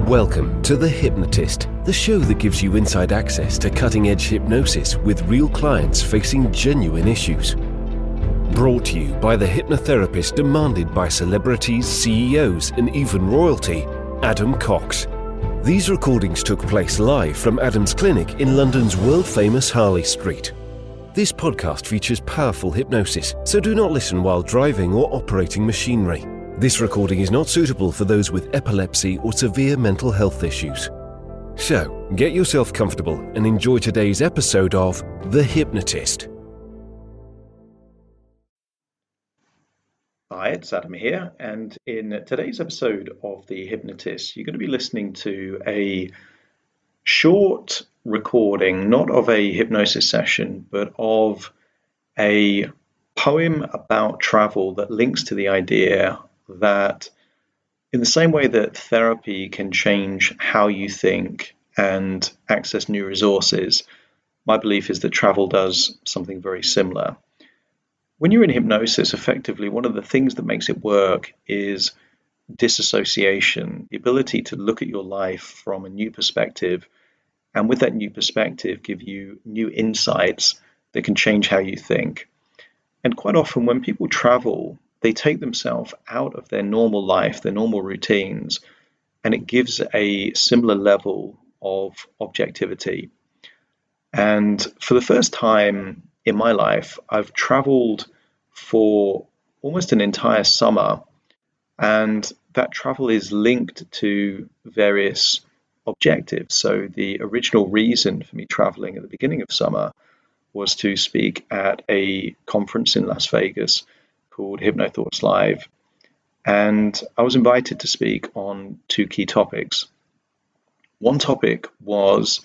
Welcome to The Hypnotist, the show that gives you inside access to cutting-edge hypnosis with real clients facing genuine issues. Brought to you by the hypnotherapist demanded by celebrities, CEOs, and even royalty, Adam Cox. These recordings took place live from Adam's clinic in London's world-famous Harley Street. This podcast features powerful hypnosis, so do not listen while driving or operating machinery. This recording is not suitable for those with epilepsy or severe mental health issues. So, get yourself comfortable and enjoy today's episode of The Hypnotist. Hi, it's Adam here, and in today's episode of The Hypnotist, you're going to be listening to a short recording, not of a hypnosis session, but of a poem about travel that links to the idea that in the same way that therapy can change how you think and access new resources, my belief is that travel does something very similar. When you're in hypnosis, effectively, one of the things that makes it work is disassociation, the ability to look at your life from a new perspective, and with that new perspective, give you new insights that can change how you think. And quite often when people travel, they take themselves out of their normal life, their normal routines, and it gives a similar level of objectivity. And for the first time in my life, I've traveled for almost an entire summer, and that travel is linked to various objectives. So the original reason for me traveling at the beginning of summer was to speak at a conference in Las Vegas called Hypnothoughts Live, and I was invited to speak on two key topics. One topic was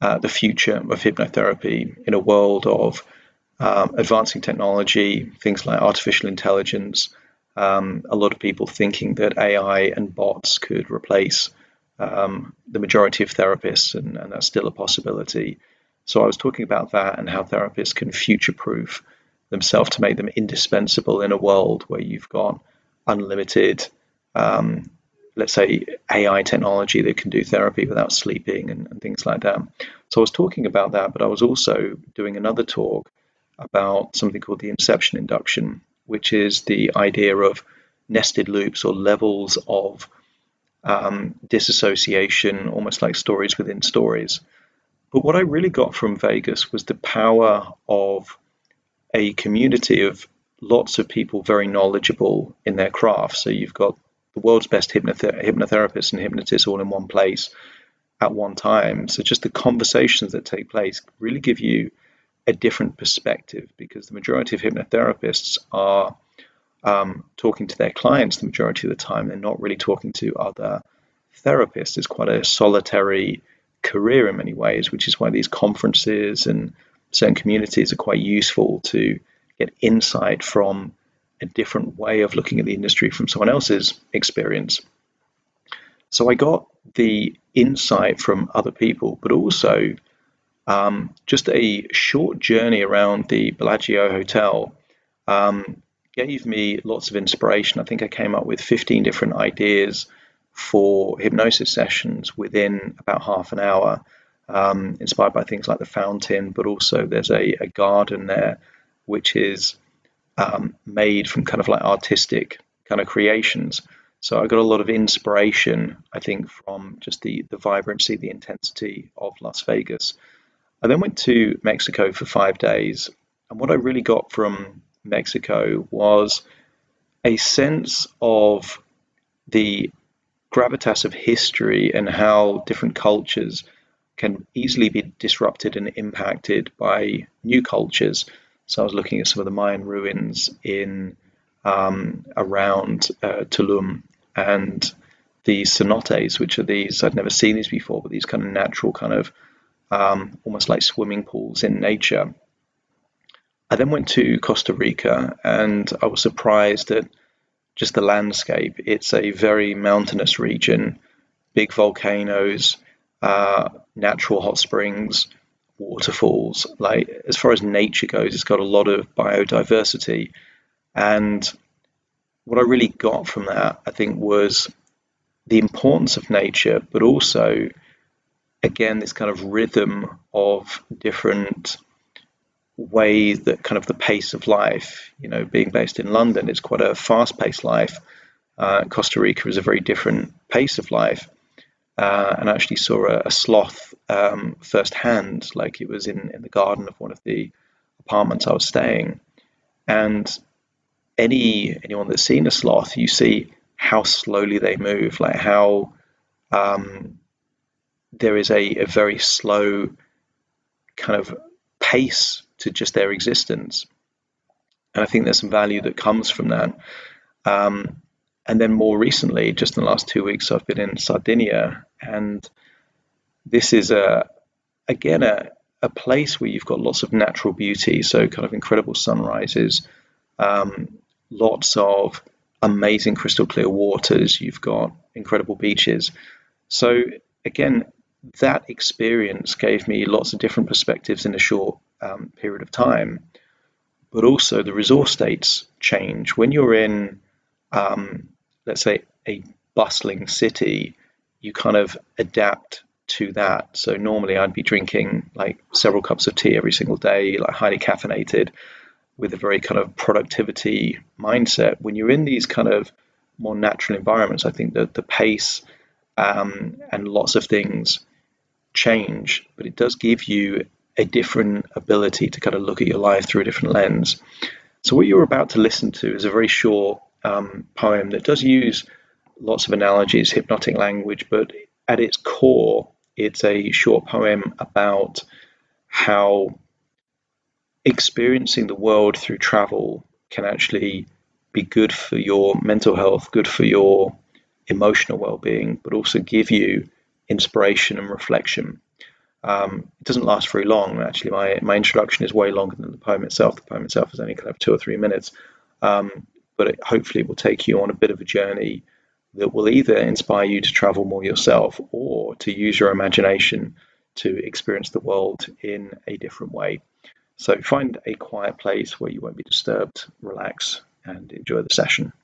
the future of hypnotherapy in a world of advancing technology, things like artificial intelligence, a lot of people thinking that AI and bots could replace the majority of therapists, and that's still a possibility. So I was talking about that and how therapists can future-proof themselves to make them indispensable in a world where you've got unlimited, let's say, AI technology that can do therapy without sleeping and things like that. So I was talking about that, but I was also doing another talk about something called the inception induction, which is the idea of nested loops or levels of disassociation, almost like stories within stories. But what I really got from Vegas was the power of a community of lots of people very knowledgeable in their craft. So you've got the world's best hypnotherapists and hypnotists all in one place at one time. So just the conversations that take place really give you a different perspective, because the majority of hypnotherapists are talking to their clients the majority of the time. They're not really talking to other therapists. It's quite a solitary career in many ways, which is why these conferences and certain communities are quite useful to get insight from a different way of looking at the industry from someone else's experience. So I got the insight from other people, but also just a short journey around the Bellagio hotel gave me lots of inspiration. I think I came up with 15 different ideas for hypnosis sessions within about half an hour, inspired by things like the fountain, but also there's a garden there, which is made from kind of like artistic kind of creations. So I got a lot of inspiration, I think, from just the vibrancy, the intensity of Las Vegas. I then went to Mexico for 5 days, and what I really got from Mexico was a sense of the gravitas of history and how different cultures can easily be disrupted and impacted by new cultures. So I was looking at some of the Mayan ruins in around Tulum, and the Cenotes, which are these, I'd never seen these before, but these kind of natural kind of almost like swimming pools in nature. I then went to Costa Rica, and I was surprised at just the landscape. It's a very mountainous region, big volcanoes, natural hot springs, waterfalls. Like, as far as nature goes, it's got a lot of biodiversity. And what I really got from that, I think, was the importance of nature, but also, again, this kind of rhythm of different ways that kind of the pace of life, being based in London, it's quite a fast-paced life. Costa Rica is a very different pace of life. And I actually saw a sloth firsthand, like it was in the garden of one of the apartments I was staying. And anyone that's seen a sloth, you see how slowly they move, like how there is a very slow kind of pace to just their existence. And I think there's some value that comes from that. And then more recently, just in the last 2 weeks, I've been in Sardinia, and this is again a place where you've got lots of natural beauty, so kind of incredible sunrises, lots of amazing crystal clear waters, you've got incredible beaches. So again, that experience gave me lots of different perspectives in a short period of time, but also the resource states change. When you're in, let's say, a bustling city, you kind of adapt to that. So normally I'd be drinking like several cups of tea every single day, like highly caffeinated, with a very kind of productivity mindset. When you're in these kind of more natural environments, I think that the pace and lots of things change, but it does give you a different ability to kind of look at your life through a different lens. So what you're about to listen to is a very short poem that does use lots of analogies, hypnotic language, but at its core, it's a short poem about how experiencing the world through travel can actually be good for your mental health, good for your emotional well-being, but also give you inspiration and reflection. It doesn't last very long. Actually, my introduction is way longer than the poem itself. The poem itself is only kind of 2 or 3 minutes, but it hopefully will take you on a bit of a journey that will either inspire you to travel more yourself or to use your imagination to experience the world in a different way. So find a quiet place where you won't be disturbed, relax, and enjoy the session.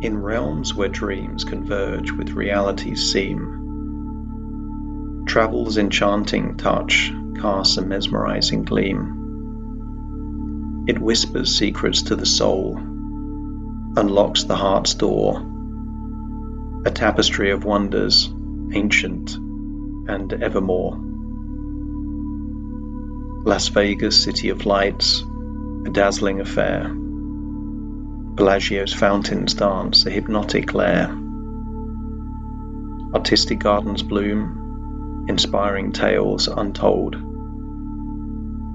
In realms where dreams converge with realities seem, travel's enchanting touch casts a mesmerizing gleam. It whispers secrets to the soul, unlocks the heart's door, a tapestry of wonders, ancient and evermore. Las Vegas, city of lights, a dazzling affair. Bellagio's fountains dance a hypnotic glare. Artistic gardens bloom, inspiring tales untold.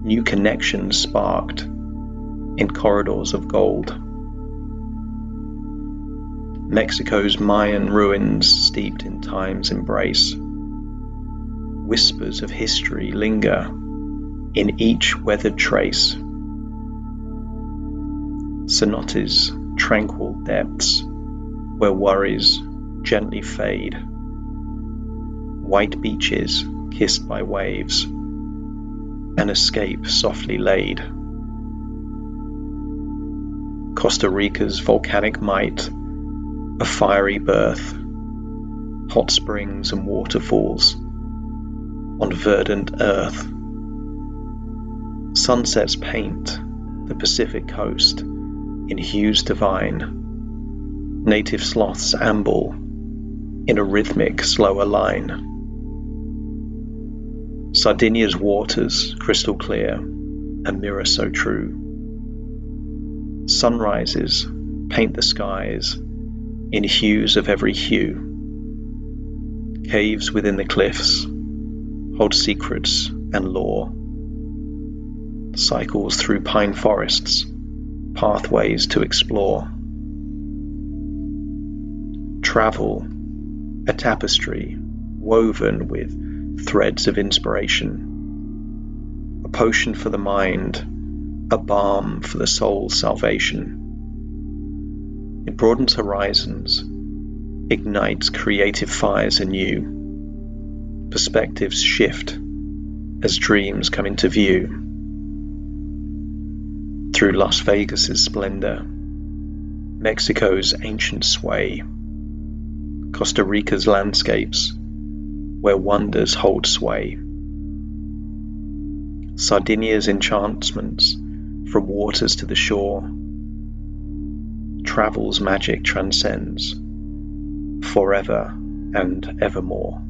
New connections sparked in corridors of gold. Mexico's Mayan ruins steeped in time's embrace. Whispers of history linger in each weathered trace. Cenotes, tranquil depths where worries gently fade. White beaches kissed by waves, an escape softly laid. Costa Rica's volcanic might, a fiery birth, hot springs and waterfalls on verdant earth. Sunsets paint the Pacific coast in hues divine. Native sloths amble in a rhythmic, slower line. Sardinia's waters, crystal clear, a mirror so true. Sunrises paint the skies in hues of every hue. Caves within the cliffs hold secrets and lore. Cycles through pine forests, pathways to explore. Travel, a tapestry woven with threads of inspiration. A potion for the mind, a balm for the soul's salvation. It broadens horizons, ignites creative fires anew. Perspectives shift as dreams come into view. Through Las Vegas's splendor, Mexico's ancient sway, Costa Rica's landscapes, where wonders hold sway. Sardinia's enchantments, from waters to the shore. Travel's magic transcends, forever and evermore.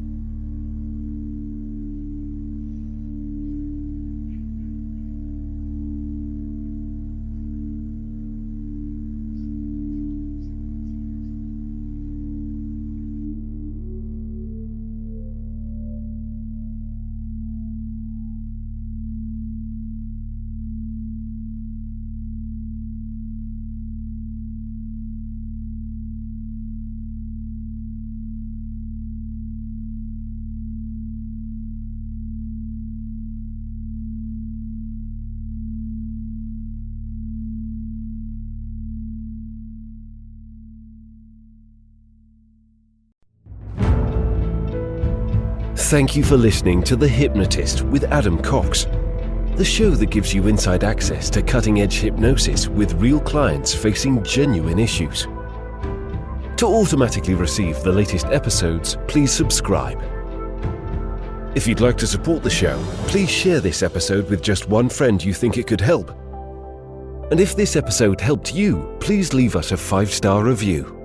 Thank you for listening to The Hypnotist with Adam Cox, the show that gives you inside access to cutting-edge hypnosis with real clients facing genuine issues. To automatically receive the latest episodes, please subscribe. If you'd like to support the show, please share this episode with just one friend you think it could help. And if this episode helped you, please leave us a 5-star review.